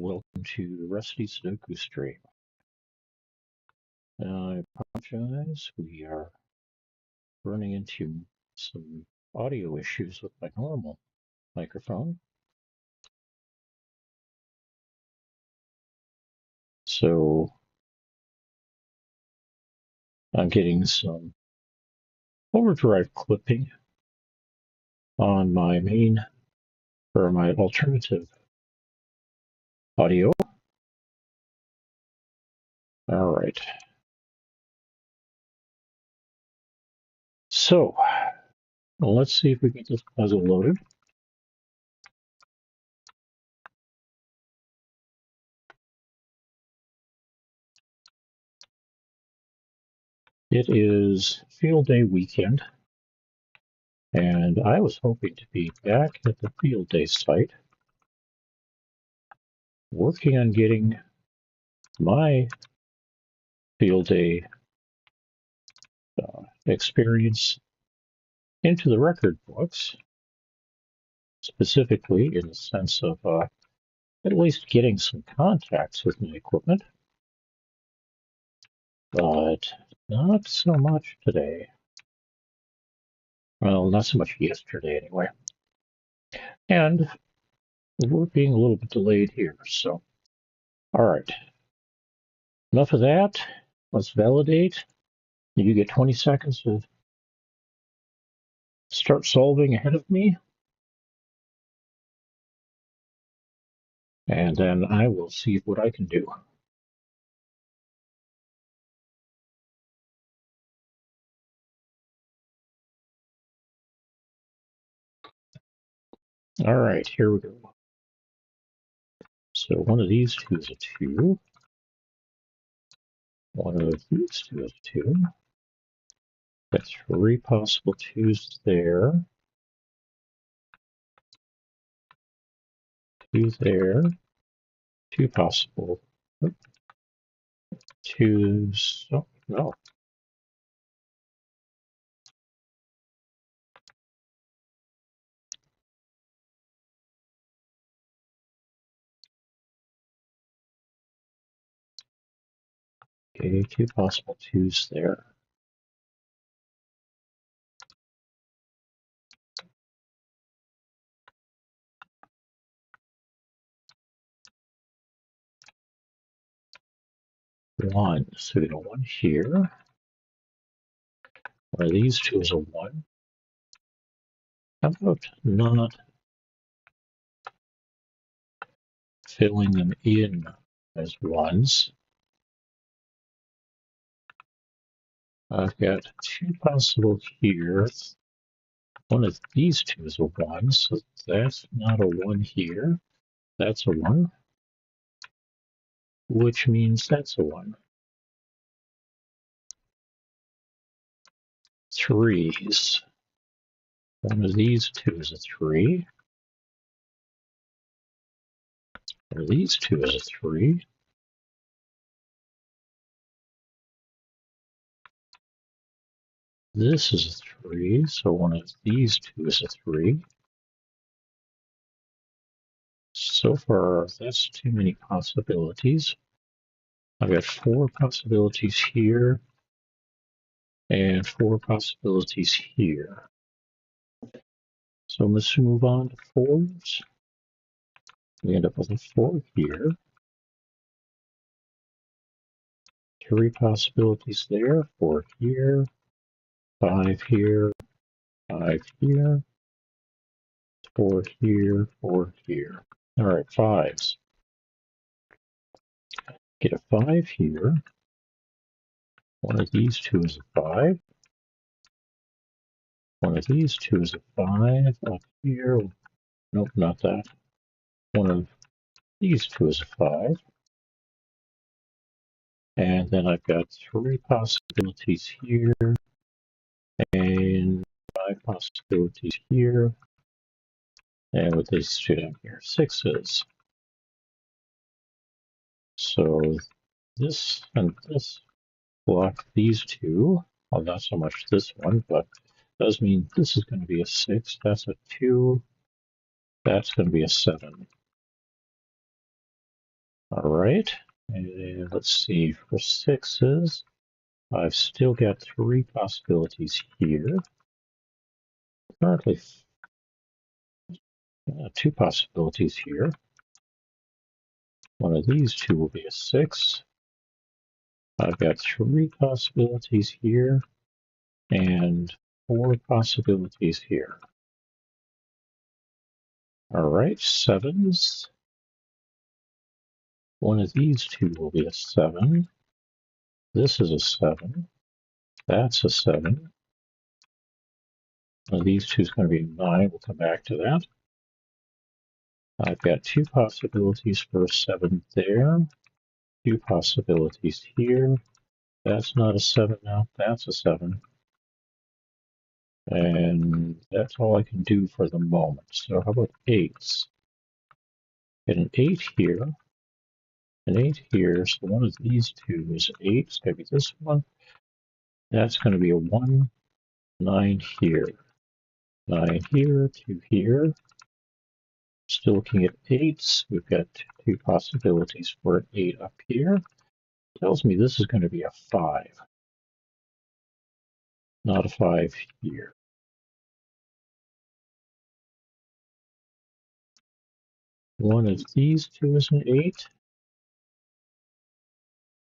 Welcome to Rusty Sudoku stream. I apologize, we are running into some audio issues with my normal microphone. So I'm getting some overdrive clipping on my main, or my alternative audio. All right. So let's see if we get this puzzle loaded. It is field day weekend, and I was hoping to be back at the field day site working on getting my field day experience into the record books, specifically in the sense of at least getting some contacts with my equipment, but not so much today. Well, not so much yesterday anyway. And we're being a little bit delayed here, so all right. Enough of that. Let's validate. You get 20 seconds to start solving ahead of me. And then I will see what I can do. All right, here we go. So one of these two is a 2. One of these two is a 2. Got 3 possible 2s there. 2 there. 2 possible 2s. Oh, no. Okay, 2 possible 2s there. One. So we got a 1 here. One of these two is a 1. How about not filling them in as 1s? I've got 2 possible here. One of these two is a 1, so that's not a 1 here. That's a 1, which means that's a 1. 3s. One of these two is a 3. One of these two is a 3. This is a 3, so one of these two is a 3. So far, that's too many possibilities. I've got 4 possibilities here and 4 possibilities here. So let's move on to 4s. We end up with a 4 here. 3 possibilities there, 4 here, 5 here, 5 here, 4 here, 4 here. All right, 5s. Get a 5 here. One of these two is a 5. One of these two is a 5 up here. Nope, not that. One of these two is a 5. And then I've got 3 possibilities here and 5 possibilities here. And with these two down here, 6s. So this and this block these two. Well, not so much this one, but does mean this is going to be a 6. That's a 2. That's going to be a 7. All right, and let's see, for sixes, I've still got three possibilities here. Currently, two possibilities here. One of these two will be a six. I've got three possibilities here and four possibilities here. All right, sevens. One of these two will be a seven. This is a seven. That's a seven. One of these two is going to be a nine. We'll come back to that. I've got two possibilities for a seven there. Two possibilities here. That's not a seven now. That's a seven. And that's all I can do for the moment. So how about eights? Get an eight here. An eight here. So one of these two is eight. It's going to be this one. That's going to be a one. Nine here. Nine here. Two here. Still looking at eights. We've got two possibilities for an eight up here. Tells me this is going to be a five. Not a five here. One of these two is an eight.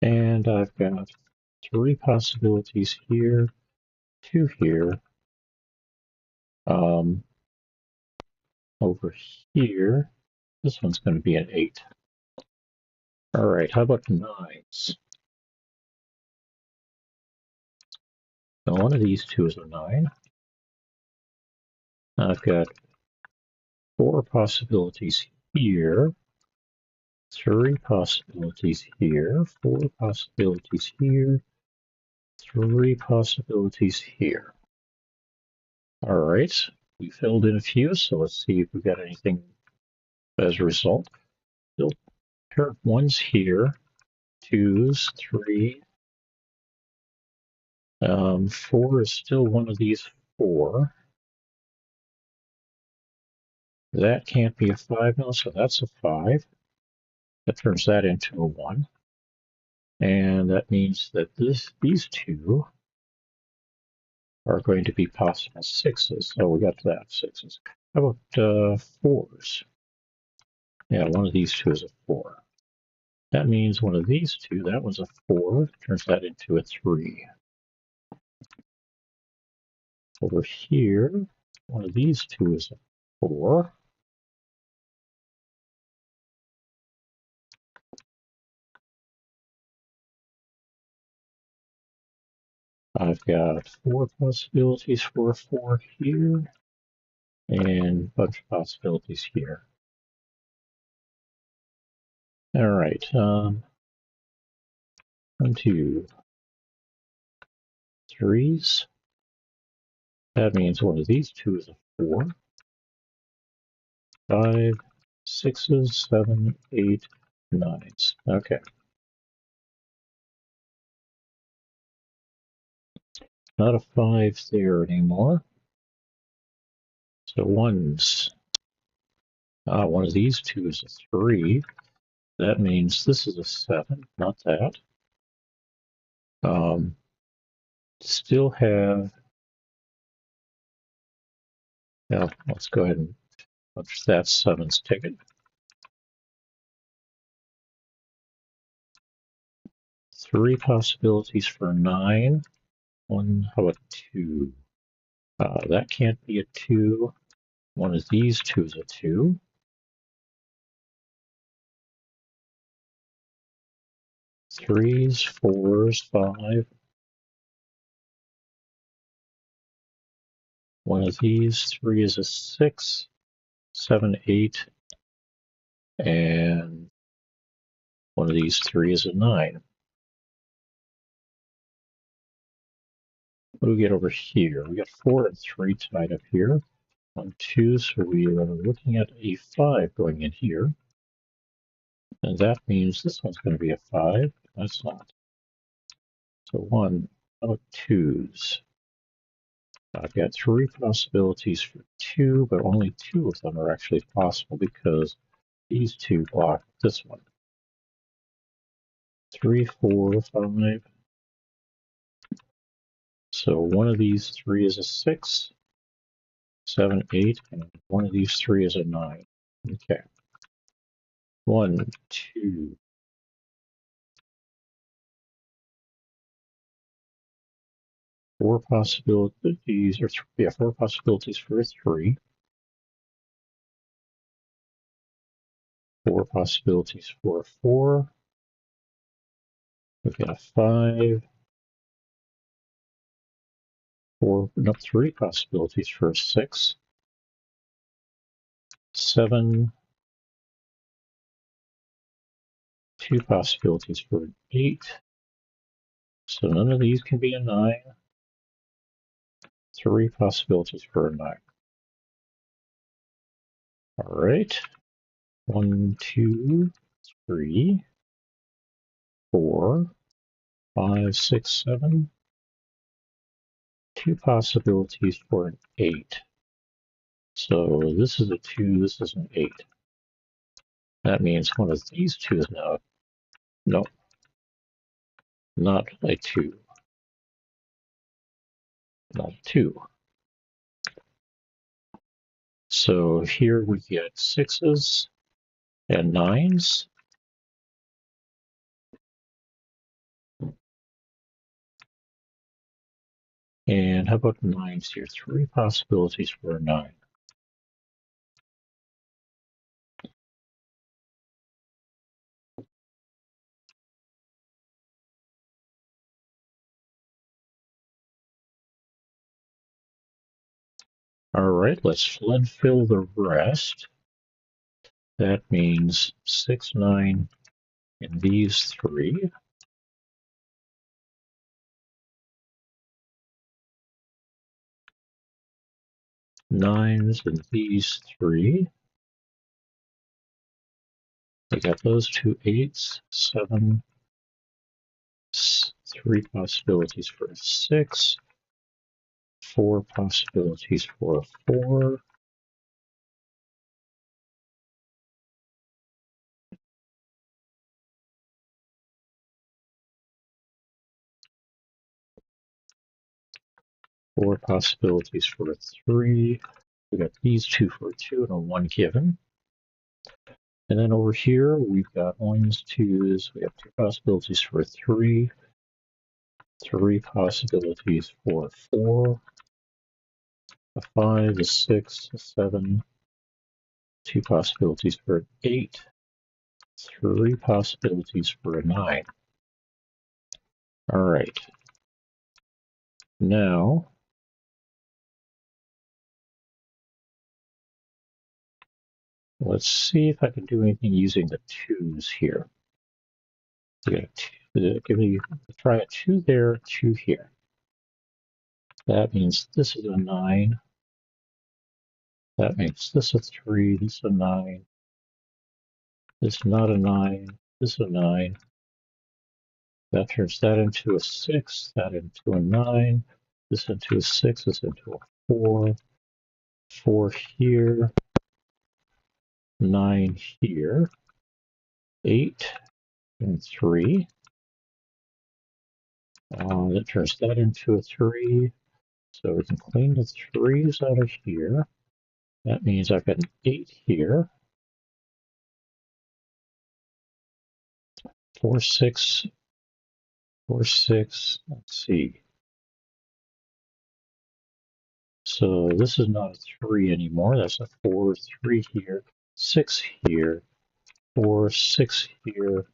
And I've got three possibilities here, two here. Over here, this one's going to be an eight. All right, how about nines? Now one of these two is a nine. I've got four possibilities here, three possibilities here, four possibilities here, three possibilities here. All right, we filled in a few, so let's see if we got anything as a result. Still a pair of ones here, twos, three. Four is still one of these four. That can't be a five now, so that's a five. That turns that into a one. And that means that these two are going to be possible sixes. Oh, we got that, sixes. How about fours? Yeah, one of these two is a four. That means one of these two, that was a four, turns that into a three. Over here, one of these two is a four. I've got four possibilities for a four here, and a bunch of possibilities here. All right, 1, 2, threes. That means one of these two is a four. 5, 6s, 7, 8, 9s. Okay. Not a 5 there anymore. So ones. One of these two is a 3. That means this is a 7, not that. Still have. Well, let's go ahead and punch that 7's ticket. 3 possibilities for 9. One, how about 2? That can't be a 2. One of these two is a 2. Threes, fours, 5. One of these, 3 is a 6, 7, 8, and one of these 3 is a 9. What do we get over here? We got 4 and 3 tied up here. 1, 2, so we are looking at a 5 going in here. And that means this one's going to be a 5. That's not. So 1, how about 2s? I've got 3 possibilities for 2, but only 2 of them are actually possible because these two block this one. 3, 4, 5. So one of these 3 is a 6, 7, 8, and one of these 3 is a 9. Okay. 1, 2. Four possibilities, or yeah, 4 possibilities for a 3. 4 possibilities for a 4. We've got a 5. 3 possibilities for a 6. 7. 2 possibilities for an 8. So none of these can be a 9. 3 possibilities for a 9. All right. 1, 2, 3, 4, 5, 6, 7. 2 possibilities for an 8. So this is a 2, this is an 8. That means one of these 2 is now, no, not a 2. Not a 2. So here we get 6s and 9s. And how about 9s here? 3 possibilities for a 9. All right, let's flood fill the rest. That means 6, 9 in these 3. 9s in these 3. We got those 2 8s, 7, 3 possibilities for a 6, 4 possibilities for a 4. 4 possibilities for a 3. We got these 2 for a 2 and a 1 given. And then over here, we've got 1s, 2s. We have 2 possibilities for a 3. 3 possibilities for a 4. A 5, a 6, a 7. 2 possibilities for an 8. 3 possibilities for a 9. All right. Now, let's see if I can do anything using the 2s here. Give me, try a 2 there, 2 here. That means this is a 9. That makes this a 3, this is a 9. This is not a 9, this is a 9. That turns that into a 6, that into a 9. This into a 6, this into a 4. 4 here. 9 here. 8 and 3. That turns that into a 3. So we can clean the 3s out of here. That means I've got an 8 here. 4, 6, 4, 6. Let's see. So this is not a 3 anymore. That's a 4, 3 here, 6 here, 4, 6 here,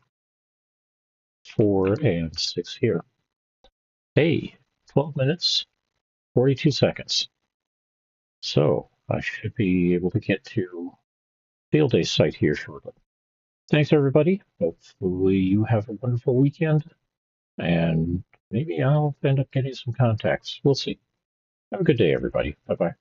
4, and 6 here. Hey, 12 minutes, 42 seconds. So I should be able to get to Field Day site here shortly. Thanks, everybody. Hopefully you have a wonderful weekend, and maybe I'll end up getting some contacts. We'll see. Have a good day, everybody. Bye-bye.